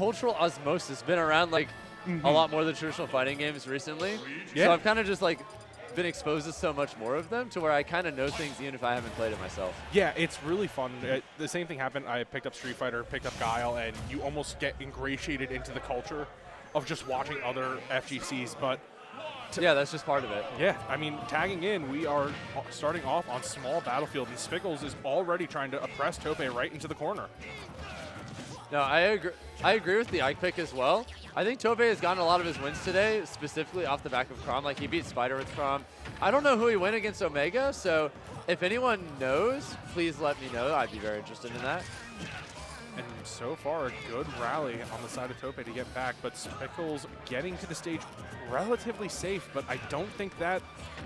cultural osmosis been around like a lot more than traditional fighting games recently. Yeah. So I've kind of just like been exposed to so much more of them to where I kind of know things even if I haven't played it myself. Yeah, it's really fun. The same thing happened. I picked up Street Fighter, picked up Guile, and you almost get ingratiated into the culture of just watching other FGCs. But yeah, that's just part of it. yeah, I mean, tagging in, we are starting off on small battlefield, and Spickles is already trying to oppress Tope right into the corner. No, I agree with the Ike pick as well. I think Tope has gotten a lot of his wins today, specifically off the back of Chrom. Like, he beat Spider with Chrom. I don't know who he went against Omega, so if anyone knows, please let me know. I'd be very interested in that. And so far, a good rally on the side of Tope to get back, but Spickles getting to the stage relatively safe, but I don't think that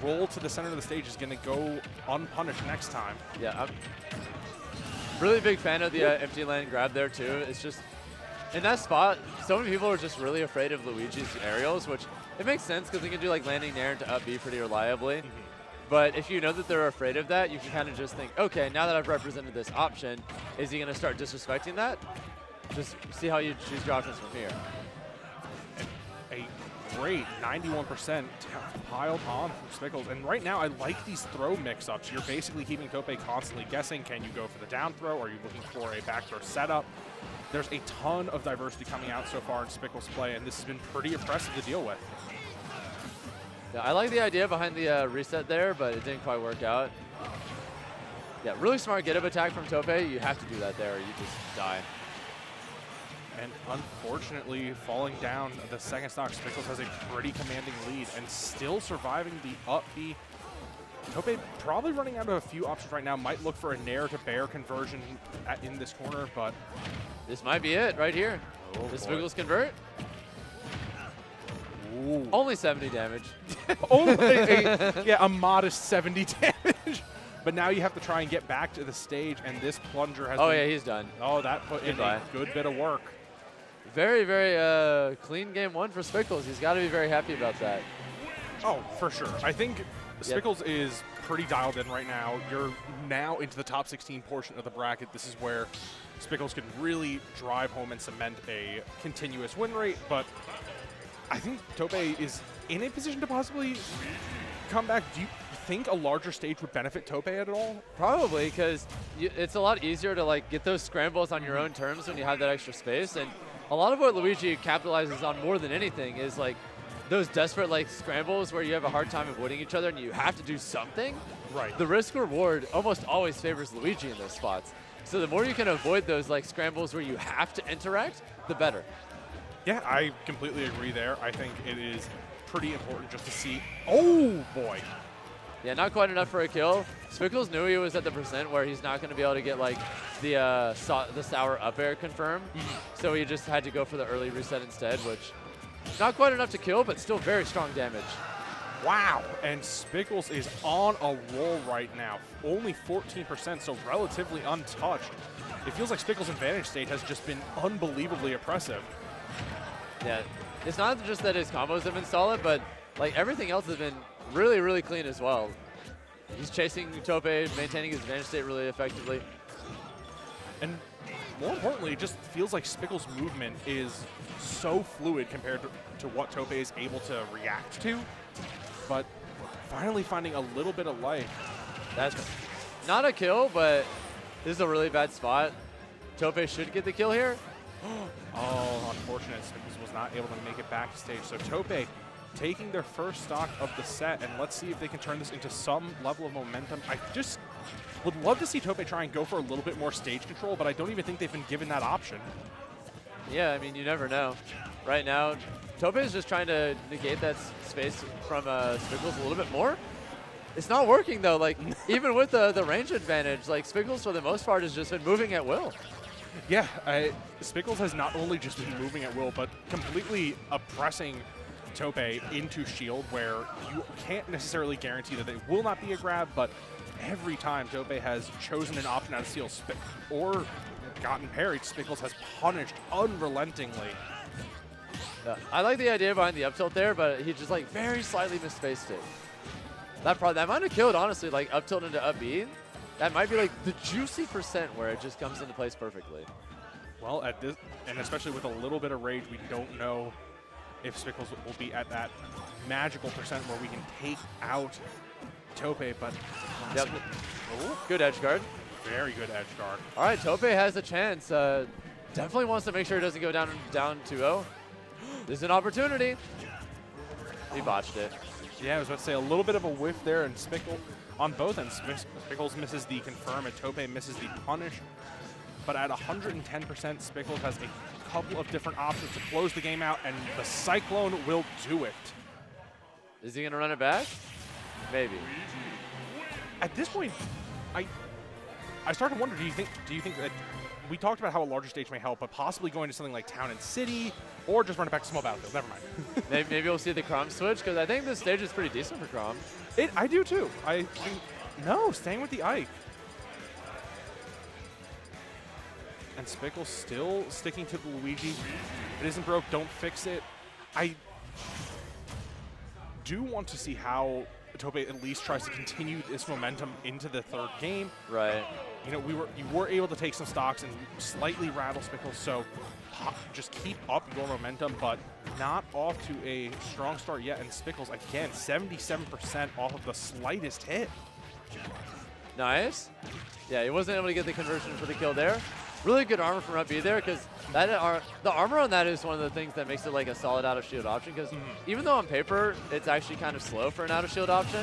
roll to the center of the stage is going to go unpunished next time. Yeah, I'm really big fan of the empty land grab there, too. It's just, in that spot, so many people are just really afraid of Luigi's aerials, which it makes sense because he can do like landing nair into up B pretty reliably. But if you know that they're afraid of that, you can kind of just think, okay, now that I've represented this option, is he going to start disrespecting that? Just see how you choose your options from here. A great 91% piled on from Spickles. And right now, I like these throw mix-ups. You're basically keeping Tope constantly guessing, can you go for the down throw? Are you looking for a back throw setup? There's a ton of diversity coming out so far in Spickles' play, and this has been pretty impressive to deal with. Yeah, I like the idea behind the reset there, but it didn't quite work out. Yeah, really smart get-up attack from Tope. You have to do that there or you just die. And unfortunately, falling down the second stock, Spickles has a pretty commanding lead and still surviving the up B. Tope probably running out of a few options right now. Might look for a nair to bear conversion in this corner, but this might be it right here. Oh, Does boy. Spickles convert? Ooh. Only 70 damage. Only a modest 70 damage. But now you have to try and get back to the stage, and this plunger has Oh, yeah, he's done. Oh, that put in a good bit of work. Very, very clean game one for Spickles. He's got to be very happy about that. Oh, for sure. I think Spickles is pretty dialed in right now. You're now into the top 16 portion of the bracket. This is where Spickles can really drive home and cement a continuous win rate, but I think Tope is in a position to possibly come back. Do you think a larger stage would benefit Tope at all? Probably, because it's a lot easier to like get those scrambles on your own terms when you have that extra space. And a lot of what Luigi capitalizes on more than anything is like those desperate like scrambles where you have a hard time avoiding each other and you have to do something. Right. The risk reward almost always favors Luigi in those spots. So the more you can avoid those like scrambles where you have to interact, the better. Yeah, I completely agree there. I think it is pretty important just to see. Oh, boy. Yeah, not quite enough for a kill. Spickles knew he was at the percent where he's not going to be able to get like the sour up air confirmed. So he just had to go for the early reset instead, which not quite enough to kill, but still very strong damage. Wow. And Spickles is on a roll right now. Only 14%, so relatively untouched. It feels like Spickles' advantage state has just been unbelievably oppressive. Yeah, it's not just that his combos have been solid, but like everything else has been really, really clean as well. He's chasing Tope, maintaining his advantage state really effectively. And more importantly, it just feels like Spickles' movement is so fluid compared to what Tope is able to react to. But finally finding a little bit of life. That's not a kill, but this is a really bad spot. Tope should get the kill here. Oh, unfortunate. Spickles was not able to make it back to stage. So Tope taking their first stock of the set, and let's see if they can turn this into some level of momentum. I just would love to see Tope try and go for a little bit more stage control, but I don't even think they've been given that option. Yeah, I mean, you never know. Right now, Tope is just trying to negate that space from Spickles a little bit more. It's not working, though. Like, even with the range advantage, like, Spickles, for the most part, has just been moving at will. Yeah, Spickles has not only just been moving at will, but completely oppressing Tope into shield, where you can't necessarily guarantee that it will not be a grab, but every time Tope has chosen an option out of seal or gotten parried, Spickles has punished unrelentingly. I like the idea behind the up tilt there, but he just like very slightly misspaced it. That might have killed, honestly, like up tilt into up B. That might be like the juicy percent where it just comes into place perfectly. Well, at this, and especially with a little bit of rage, we don't know if Spickles will be at that magical percent where we can take out Tope, but Yep. Good edge guard. very good edge guard. All right, Tope has a chance. Definitely wants to make sure it doesn't go down 2-0. There's an opportunity. He botched it. Yeah, I was about to say a little bit of a whiff there, and Spickle on both ends. Spickles misses the confirm, and Tope misses the punish. But at 110%, Spickles has a couple of different options to close the game out, and the Cyclone will do it. Is he going to run it back? Maybe. At this point, I start to wonder, do you think that we talked about how a larger stage may help, but possibly going to something like Town and City, or just run it back to small battlefield? Never mind. Maybe we'll see the Crom switch, because I think this stage is pretty decent for Crom. I do too. No, staying with the Ike. And Spickles still sticking to the Luigi. If it isn't broke, don't fix it. I do want to see how Tope at least tries to continue this momentum into the third game. Right. You know, you were able to take some stocks and slightly rattle Spickles, so just keep up your momentum, but not off to a strong start yet. And Spickles, again, 77% off of the slightest hit. Nice. Yeah, he wasn't able to get the conversion for the kill there. Really good armor from up B there, because the armor on that is one of the things that makes it like a solid out of shield option, because even though on paper it's actually kind of slow for an out of shield option,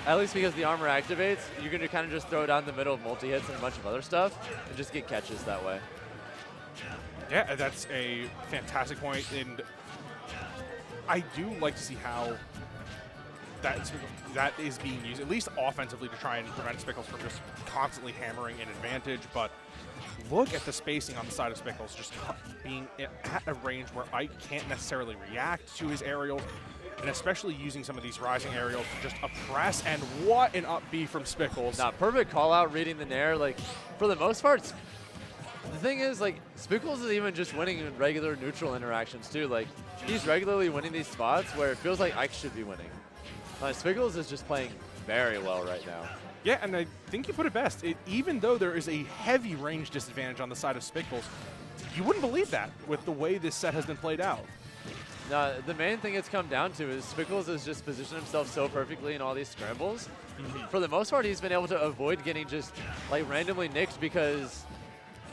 at least because the armor activates, you're going to kind of just throw it down the middle of multi-hits and a bunch of other stuff and just get catches that way. Yeah, that's a fantastic point, and I do like to see how that is being used, at least offensively, to try and prevent Spickles from just constantly hammering an advantage. But look at the spacing on the side of Spickles, just being at a range where Ike can't necessarily react to his aerials, and especially using some of these rising aerials to just oppress. And what an up B from Spickles. Nah, perfect call out, reading the nair. Like, for the most part, the thing is, like, Spickles is even just winning in regular neutral interactions too. Like, he's regularly winning these spots where it feels like Ike should be winning. Spickles is just playing very well right now. Yeah, and I think you put it best. Even though there is a heavy range disadvantage on the side of Spickles, you wouldn't believe that with the way this set has been played out. Now, the main thing it's come down to is Spickles has just positioned himself so perfectly in all these scrambles. For the most part, he's been able to avoid getting just like randomly nicked because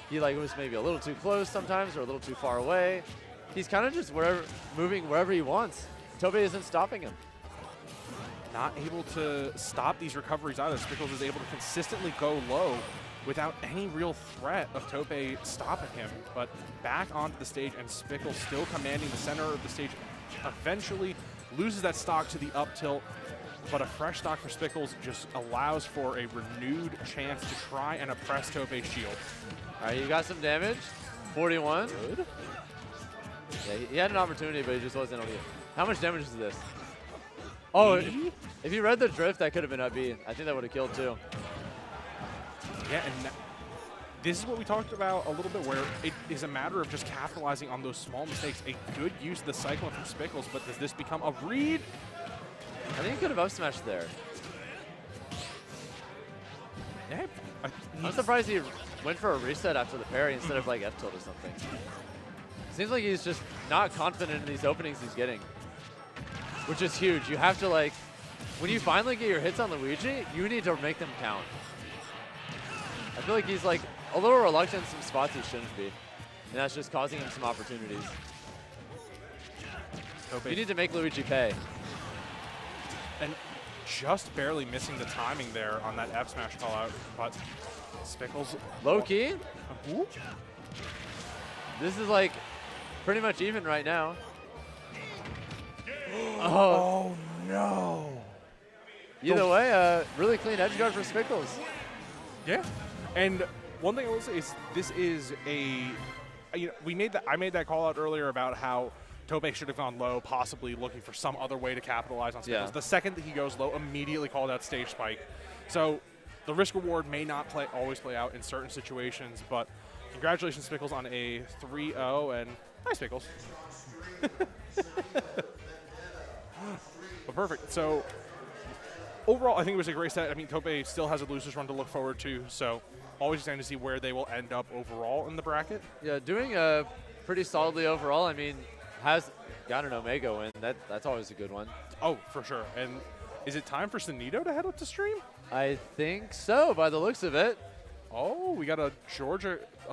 he like was maybe a little too close sometimes or a little too far away. He's kind of just moving wherever he wants. Tope isn't stopping him. Not able to stop these recoveries either. Spickles is able to consistently go low without any real threat of Tope stopping him. But back onto the stage, and Spickles still commanding the center of the stage. Eventually loses that stock to the up tilt, but a fresh stock for Spickles just allows for a renewed chance to try and oppress Tope's shield. All right, you got some damage. 41. Good. Yeah, he had an opportunity, but he just wasn't able to. How much damage is this? Oh, if you read the drift, that could have been up B. I think that would have killed too. Yeah, and this is what we talked about a little bit, where it is a matter of just capitalizing on those small mistakes. A good use of the Cyclone from Spickles, but does this become a read? I think he could have up smashed there. Yeah, I'm surprised he went for a reset after the parry instead of like F tilt or something. Seems like he's just not confident in these openings he's getting, which is huge. You have to like, when you finally get your hits on Luigi, you need to make them count. I feel like he's like a little reluctant in some spots he shouldn't be, and that's just causing him some opportunities. You need to make Luigi pay. And just barely missing the timing there on that F smash call out, but Spickles low key. This is like pretty much even right now. Oh no! Either way, really clean edge guard for Spickles. Yeah, and one thing I will say is this is a, you know, I made that call out earlier about how Tope should have gone low, possibly looking for some other way to capitalize on Spickles. Yeah. The second that he goes low, immediately called out stage spike. So the risk reward may not always play out in certain situations, but congratulations, Spickles, on a 3-0, and nice, Spickles. But perfect. So overall, I think it was a great set. I mean, Tope still has a loser's run to look forward to, so always excited to see where they will end up overall in the bracket. Yeah, doing pretty solidly overall. I mean, has got an Omega win. That's always a good one. Oh, for sure. And is it time for Xanadu to head up to stream? I think so, by the looks of it. Oh, we got a Georgia